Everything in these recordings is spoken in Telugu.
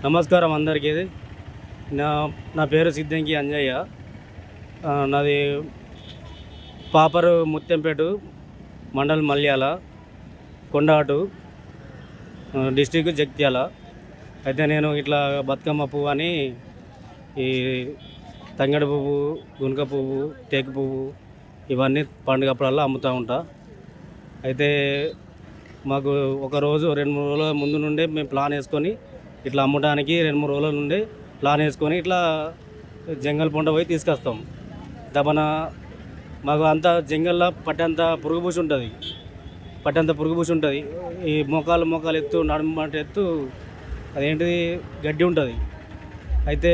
నమస్కారం అందరికీ. నా నా పేరు సిద్ధంకి అంజయ్య. నాది పాపరు ముత్యంపేట మండల్ మల్యాల కొండాటు డిస్టిక్ జగిత్యాల. అయితే నేను ఇట్లా బతుకమ్మ పువ్వు అని ఈ తంగడి పువ్వు, గునుక పువ్వు, టేకు పువ్వు ఇవన్నీ పండుగప్పుడల్లా అమ్ముతూ ఉంటా. అయితే మాకు ఒకరోజు 2-3 రోజుల ముందు నుండే మేము ప్లాన్ వేసుకొని ఇట్లా అమ్మడానికి 2-3 రోజుల నుండి ప్లాన్ వేసుకొని ఇట్లా జంగల్ పొండ పోయి తీసుకొస్తాం. దబన మాకు అంతా జంగల్లో పట్టేంత పురుగుబూసి ఉంటుంది. ఈ మోకాలు ఎత్తు, నడుము ఎత్తు అదేంటిది గడ్డి ఉంటుంది. అయితే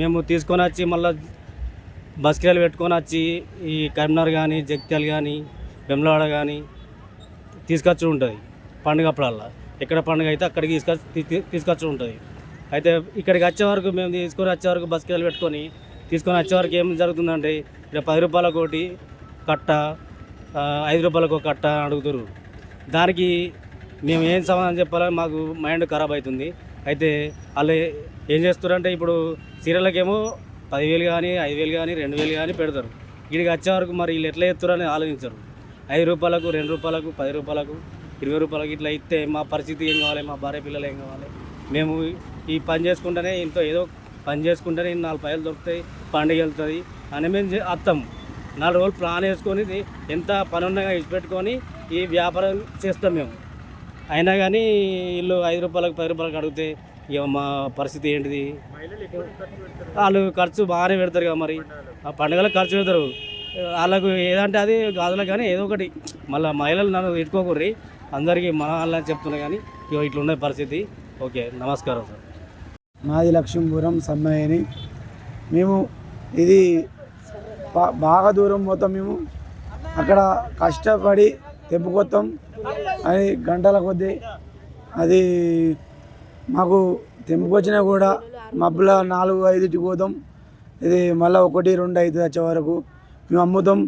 మేము తీసుకొని వచ్చి మళ్ళీ బస్కిరాలు పెట్టుకొని వచ్చి ఈ కరీంనగర్ కానీ, జగిత్యాల కానీ, వెమ్లవాడ కానీ తీసుకొచ్చి ఉంటుంది. పండుగప్పుడల్లా ఎక్కడ పండుగ అయితే అక్కడికి తీసుకొచ్చి ఉంటుంది. అయితే ఇక్కడికి వచ్చే వరకు మేము తీసుకొని వచ్చే వరకు బస్కిరాలు పెట్టుకొని తీసుకొని వచ్చే వరకు ఏం జరుగుతుందంటే ఇక్కడ 10 రూపాయలకు ఒకటి కట్ట, 5 రూపాయలకు ఒక కట్ట అడుగుతారు. దానికి మేము ఏం సమాధానం చెప్పాలని మాకు మైండ్ ఖరాబ్ అవుతుంది. అయితే వాళ్ళు ఏం చేస్తారంటే ఇప్పుడు సీరియళ్ళకేమో 10,000 కానీ, 5,000 కానీ, 2,000 కానీ పెడతారు. ఇక్కడికి వచ్చే వరకు మరి వీళ్ళు ఎట్లా చేస్తారని ఆలోచించరు. 5 రూపాయలకు, 2 రూపాయలకు, 10 రూపాయలకు, 20 రూపాయలకు ఇట్లా ఇస్తే మా పరిస్థితి ఏం కావాలి, మా భార్య పిల్లలు ఏం కావాలి? మేము ఈ పని చేసుకుంటేనే ఏదో పని చేసుకుంటేనే 4 పైసలు దొరుకుతాయి, పండుగ వెళ్తుంది అని మేము వస్తాం. 4 రోజులు ప్లాన్ వేసుకొని ఎంత పని ఉండగా ఇచ్చిపెట్టుకొని ఈ వ్యాపారం చేస్తాం మేము. అయినా కానీ వీళ్ళు 5 రూపాయలకు, 10 రూపాయలకు అడిగితే ఇక మా పరిస్థితి ఏంటిది? వాళ్ళు ఖర్చు బాగానే పెడతారు కదా, మరి ఆ పండుగలకు ఖర్చు పెడతారు. వాళ్ళకు ఏదంటే అది గాజులకు కానీ ఏదో ఒకటి. మళ్ళీ మహిళలు నన్ను ఇట్టుకోకూర్రి, అందరికీ మన వాళ్ళని చెప్తున్నా కానీ ఇట్లున్న పరిస్థితి. ఓకే, నమస్కారం సార్. మాది లక్ష్మీపురం సమ్మయ్యని. మేము ఇది బాగా దూరం పోతాం. మేము అక్కడ కష్టపడి తెంపుకొస్తాం. అది గంటల కొద్దీ అది మాకు తెంపుకొచ్చినా కూడా మబ్బుల 4-5కి పోతాం. ఇది మళ్ళీ 1-2 అవుతుంది వచ్చే వరకు మేము అమ్ముతాం.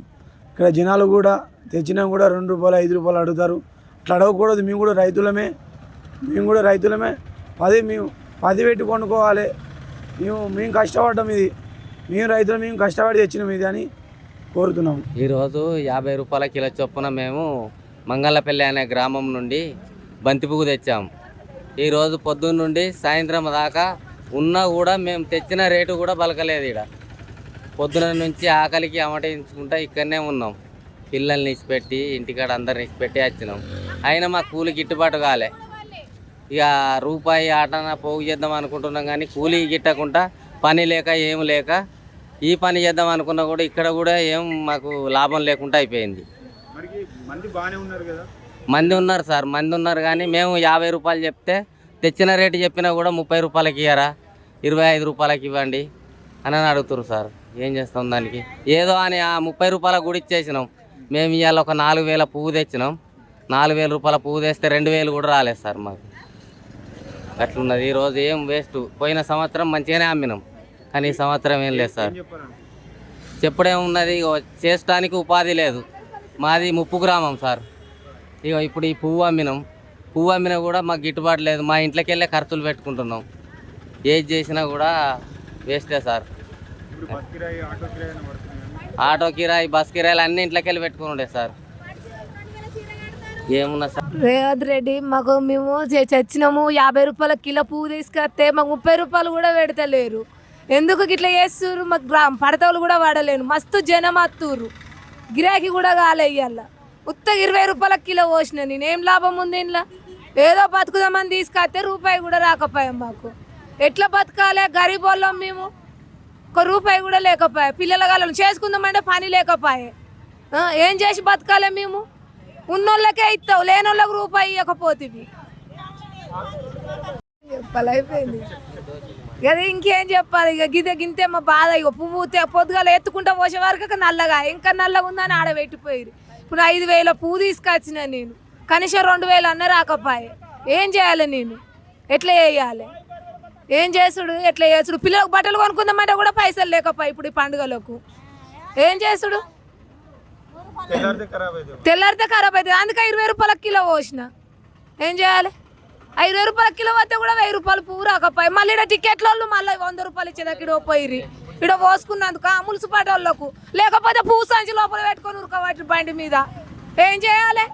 ఇక్కడ జనాలు కూడా తెచ్చినా కూడా 2 రూపాయలు, 5 రూపాయలు అడుగుతారు. అట్లా అడగకూడదు. మేము కూడా రైతులమే. 10 పెట్టి కొనుక్కోవాలి. మేము కష్టపడ్డాం. ఇది మేము రైతులు, మేము కష్టపడి తెచ్చినాం ఇది అని కోరుతున్నాము. ఈరోజు 50 రూపాయల కిలో చొప్పున మేము మంగళపల్లి అనే గ్రామం నుండి బంతిపువ్వు తెచ్చాము. ఈరోజు పొద్దున్న నుండి సాయంత్రం దాకా ఉన్నా కూడా మేము తెచ్చిన రేటు కూడా పలకలేదు. ఇక్కడ పొద్దున నుంచి ఆకలికి అమటించుకుంటా ఇక్కడనే ఉన్నాం. పిల్లల్ని ఇచ్చిపెట్టి ఇంటికాడ అందరిని ఇచ్చిపెట్టి వచ్చినాం. అయినా మా కూలి గిట్టుబాటు కాలే. ఇక రూపాయి ఆటన పోగు చేద్దాం అనుకుంటున్నాం కానీ కూలీ గిట్టకుండా, పని లేక ఏం లేక ఈ పని చేద్దాం అనుకున్నా కూడా ఇక్కడ కూడా ఏం మాకు లాభం లేకుండా అయిపోయింది. మంది ఉన్నారు సార్, మంది ఉన్నారు కానీ మేము 50 రూపాయలు చెప్తే తెచ్చిన రేటు చెప్పినా కూడా 30 రూపాయలకి ఇవ్వరా, 25 రూపాయలకి ఇవ్వండి అని అడుగుతారు సార్. ఏం చేస్తాం దానికి? ఏదో అని ఆ 30 రూపాయల గుడి ఇచ్చేసినాం. మేము ఇవాళ ఒక 4,000 పువ్వు తెచ్చినాం. 4,000 రూపాయల పువ్వు తెస్తే 2,000 కూడా రాలేదు సార్ మాకు. అట్లున్నది. ఈరోజు ఏం వేస్ట్. పోయిన సంవత్సరం మంచిగానే అమ్మినాం కానీ ఈ సంవత్సరం ఏం లేదు సార్. చెప్పడేమున్నది, చేసడానికి ఉపాధి లేదు. మాది ముప్పు గ్రామం సార్. ఇక ఇప్పుడు ఈ పువ్వు అమ్మినా కూడా మాకు గిట్టుబాటు లేదు. మా ఇంట్లోకి వెళ్ళే ఖర్చులు పెట్టుకుంటున్నాం. ఏది చేసినా కూడా వేస్టే సార్. ఆటో కిరాయి, బస్ కిరాయిలు అన్ని ఇంట్లోకి వెళ్ళి పెట్టుకుని ఉండే సార్. ఏమున్నా సార్? రేవంత్ రెడ్డి మేము చచ్చినాము. 50 రూపాయల కిలో పువ్వు తీసుకొస్తే మాకు 30 రూపాయలు కూడా పెడతలేరు. ఎందుకు ఇట్లా చేస్తుర్రు? మాకు పడతలు కూడా వాడలేను. మస్తు జనం వస్తుర్రు. గిరాకీ కూడా కాలే. ఇవాళ ఉత్తగా 20 రూపాయల కిలో పోసిన నేనేం లాభం ఉంది ఇంట్లో? ఏదో బతుకుదామని తీసుకొస్తే రూపాయి కూడా రాకపోయాం. మాకు ఎట్లా బతకాలి? గరీబ్ వాళ్ళం మేము. 1 రూపాయి కూడా లేకపోయా. పిల్లల గాలను చేసుకుందామంటే పని లేకపోయే. ఏం చేసి బతకాలి మేము? ఉన్నోళ్ళకే ఇస్తావు, లేనోళ్ళకి రూపాయి ఇవ్వకపోతుంది. చెప్పాలైపోయింది కదా, ఇంకేం చెప్పాలి? ఇక గింతే మా బాధ. ఇక పువ్వు పొద్దుగాల ఎత్తుకుంటా పోసే వరకు నల్లగా, ఇంకా నల్లగా ఉందని ఆడబెట్టిపోయారు. ఇప్పుడు 5,000 పువ్వు తీసుకొచ్చిన నేను, కనీసం 2,000 అన్న రాకపోయే. ఏం చేయాలి నేను? ఎట్లా చేయాలి? ఏం చేసుడు? ఎట్లా చేసుడు? పిల్లలకు బట్టలు కొనుక్కుందామంటే కూడా పైసలు లేకపోయి ఇప్పుడు ఈ పండుగలకు ఏం చేసుడు? తెల్లారితే ఖరాబ్ అవుతుంది. అందుకే 20 రూపాయల కిలో పోసిన. ఏం చేయాలి? 20 రూపాయల కిలో వస్తే కూడా 1000 రూపాయలు పువ్వు రాకపోయి మళ్ళీ ఇక్కడ టికెట్ల వాళ్ళు మళ్ళీ 100 రూపాయలు ఇచ్చేదాకా ఇక్కడ పోయిర్రి ఇక్కడ పోసుకున్నందుకు ఆ మున్సిపాలిటీ వాళ్ళకు లేకపోతే పువ్వు సంచి లోపల పెట్టుకొని ఉరకబట్టి బండి మీద ఏం చేయాలి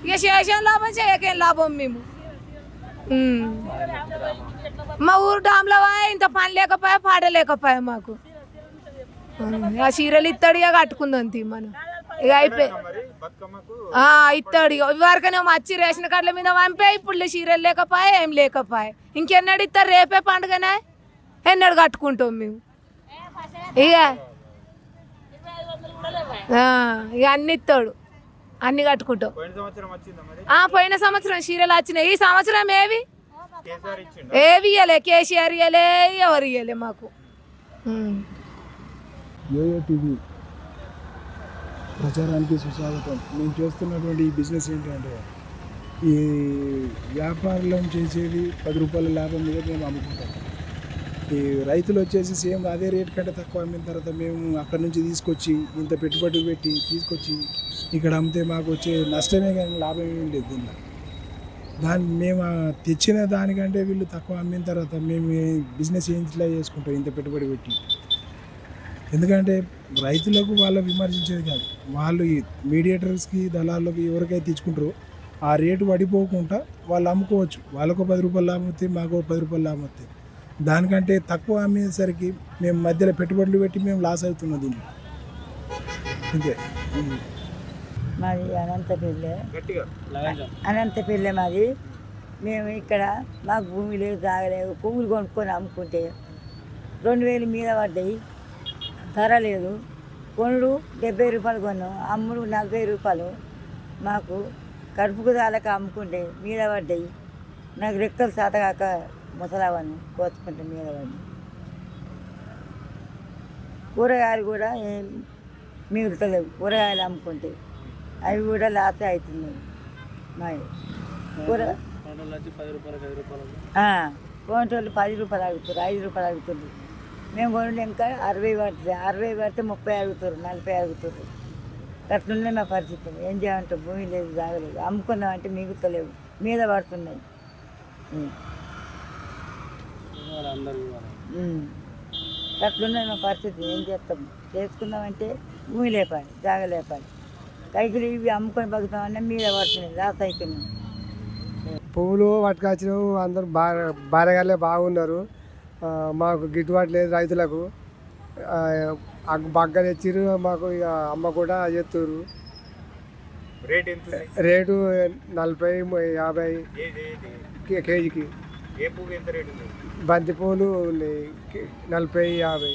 ఇక చేసేం లాభం చేయకేం లాభం మేము మా ఊరు డామ్లో ఇంత పని లేకపోయా పాట లేకపోయా మాకు ఆ చీరలు ఇస్తాడు ఇక కట్టుకుందాం తీ మనం ఇక అయిపోయి ఇస్తాడు ఇక ఇవరకనే వచ్చి రేషన్ కార్డుల మీద పంపే ఇప్పుడు చీరలు లేకపోయా ఏం లేకపోయా ఇంకెన్నడు ఇస్తారు రేపే పండుగనే ఎన్నడు కట్టుకుంటాం మేము ఇక ఇక అన్ని ఇస్తాడు అన్ని కట్టుకుంటాం పోయిన సంవత్సరం చీరలు వచ్చినాయి ఈ సంవత్సరం ఏవి ఇయ్యలే కేసీఆర్ ఇయ్యలే ఎవరు ఇయ్యలే మాకు యోయో టీవీ ప్రచారానికి సుస్వాగతం. మేము చేస్తున్నటువంటి ఈ బిజినెస్ ఏంటంటే ఈ వ్యాపారం చేసేది 10 రూపాయల లాభం మీద మేము అమ్ముకుంటాం. ఈ రైతులు వచ్చేసి సేమ్ అదే రేట్ కంటే తక్కువ అమ్మిన తర్వాత మేము అక్కడ నుంచి తీసుకొచ్చి ఇంత పెట్టుబడి పెట్టి తీసుకొచ్చి ఇక్కడ అమ్మితే మాకు వచ్చే నష్టమే కానీ లాభం ఏమి లేదు దీనిలో. మేము తెచ్చిన దానికంటే వీళ్ళు తక్కువ అమ్మిన తర్వాత మేము బిజినెస్ ఏంటిలా చేసుకుంటాం ఇంత పెట్టుబడి పెట్టి. ఎందుకంటే రైతులకు వాళ్ళ విమర్శించేది కాదు, వాళ్ళు ఈ మీడియేటర్స్కి దళాలకు ఎవరికైతే తెచ్చుకుంటారో ఆ రేటు పడిపోకుండా వాళ్ళు అమ్ముకోవచ్చు. వాళ్ళకు 10 రూపాయలు లాభం వస్తే మాకు 10 రూపాయలు లాభం వస్తాయి. దానికంటే తక్కువ అమ్మేసరికి మేము మధ్యలో పెట్టుబడులు పెట్టి మేము లాస్ అవుతున్నాం దీన్ని. అంతే. మాది అనంతపల్లి మాది. మేము ఇక్కడ మాకు భూమి లేదు తాగలేదు, పువ్వులు కొనుక్కొని అమ్ముకుంటే 2000 మీద పడ్డాయి. ధర లేదు, కొనుడు 70 రూపాయలు కొన్నాం, అమ్ముడు 40 రూపాయలు. మాకు కడుపుకు దాలక అమ్ముకుంటే మీద పడ్డాయి. నాకు రెక్కలు సాతగాక ముసలావని కోసుకుంటే మీద పడ్డాయి. కూరగాయలు కూడా ఏం మిగులుతలేవు, కూరగాయలు అమ్ముకుంటే అవి కూడా లాస్ అవుతున్నాయి. మావి కోంటోళ్ళు 10 రూపాయలు అడుగుతారు, 5 రూపాయలు అడుగుతుంది. మేము కొనుండి ఇంకా 60 పడుతుంది, 60 పడితే 30 అడుగుతారు, 40 అడుగుతారు. అట్లున్నాయి మా పరిస్థితులు. ఏం చేయాలంటే భూమి లేదు, జాగలేదు, అమ్ముకుందామంటే మిగులుతలేవు, మీద పడుతున్నాయి. అట్లున్నాయి మా పరిస్థితి. ఏం చేస్తాం, చేసుకుందామంటే భూమి లేపాలి, జాగ లేపాలి. కైకిలు ఇవి అమ్ముకొని బతుకుతామన్నా మీద పడుతున్నాయి, లాస్ అవుతున్నాయి. పువ్వులు పట్టుకొచ్చినావు, అందరూ భార్యగాళ్ళే బాగున్నారు. మాకు గిట్టుబాటు లేదు రైతులకు. బగ్గ తెచ్చిర్రు మాకు, ఇక అమ్మ కూడా చేస్తుర్రు. రేటు 40, 50 కేజీకి. బంతి పువ్వులు 40, 50.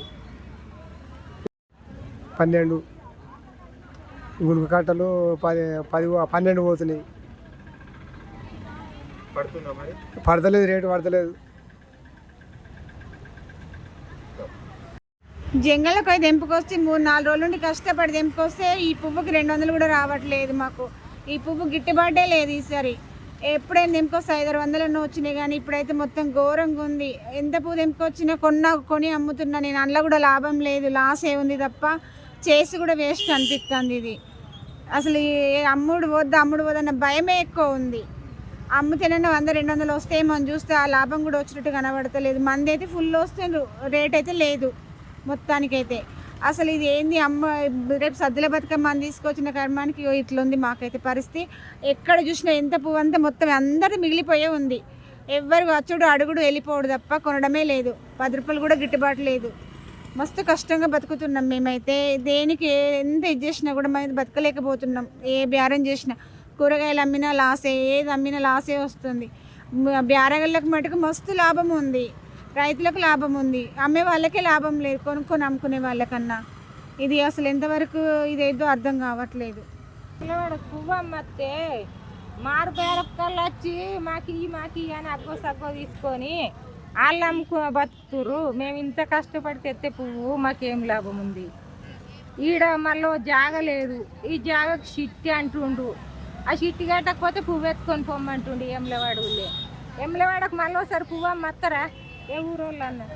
12 గునుగు కట్టలు 10, 12 పోతున్నాయి. పడతలేదు, రేటు పడతలేదు. జంగలకు పోయి తెంపుకొస్తే 3-4 రోజుల నుండి కష్టపడి తెంపుకొస్తే ఈ పువ్వుకి 200 కూడా రావట్లేదు. మాకు ఈ పువ్వు గిట్టుబాటే లేదు ఈసారి. ఎప్పుడైనా తెంపుకొస్తే 500 వచ్చినాయి, కానీ ఇప్పుడైతే మొత్తం ఘోరంగా ఉంది. ఎంత పువ్వు తెంపుకొచ్చినా కొని అమ్ముతున్నా నేను. అందులో కూడా లాభం లేదు, లాస్ ఏ ఉంది తప్ప చేసి కూడా వేస్ట్ అనిపిస్తుంది. ఇది అసలు అమ్ముడు వద్దన్న భయమే ఎక్కువ ఉంది. అమ్ముతేనన్నా 100-200 వస్తాయేమో అని చూస్తే ఆ లాభం కూడా వచ్చినట్టు కనబడతలేదు. మంది అయితే ఫుల్ వస్తుంది, రేట్ అయితే లేదు మొత్తానికైతే. అసలు ఇది ఏంది రేపు సద్దుల బతుకమ్మ అని తీసుకొచ్చిన కర్మానికి ఇట్లుంది మాకైతే పరిస్థితి. ఎక్కడ చూసినా ఎంత పువ్వు అంతా మొత్తం అందరూ మిగిలిపోయే ఉంది. ఎవ్వరు వచ్చుడు అడుగుడు వెళ్ళిపోవడు తప్ప కొనడమే లేదు. 10 రూపాయలు కూడా గిట్టుబాటు లేదు. మస్తు కష్టంగా బతుకుతున్నాం మేమైతే. దేనికి ఎంత ఇది చేసినా కూడా మేము బతకలేకపోతున్నాం. ఏ బేరం చేసినా, కూరగాయలు అమ్మినా లాసే, ఏది అమ్మినా లాసే వస్తుంది. బేరగాళ్ళకు మటుకు మస్తు లాభం ఉంది, రైతులకు లాభం ఉంది, అమ్మే వాళ్ళకే లాభం లేదు కొనుక్కొని అమ్ముకునే వాళ్ళకన్నా. ఇది అసలు ఎంతవరకు ఇదేదో అర్థం కావట్లేదు. పువ్వు అమ్మతే మారు పేరక్కళ్ళు వచ్చి మాకి అని అగ్గో సగ్గో తీసుకొని వాళ్ళు బతుకుతురు. మేము ఇంత కష్టపడి తెస్తే పువ్వు మాకేం లాభం ఉంది? ఈడ మళ్ళీ జాగ లేదు, ఈ జాగకు షిట్టి అంటుండు. ఆ షిట్టి కట్టకపోతే పువ్వు ఎత్తుకొని పొమ్మంటుండు ఎమ్లవాడు. ఎమ్లవాడకు మళ్ళీ ఒకసారి పువ్వు అమ్మత్తారా? ఏ ఊరోళ్ళు అన్నారు.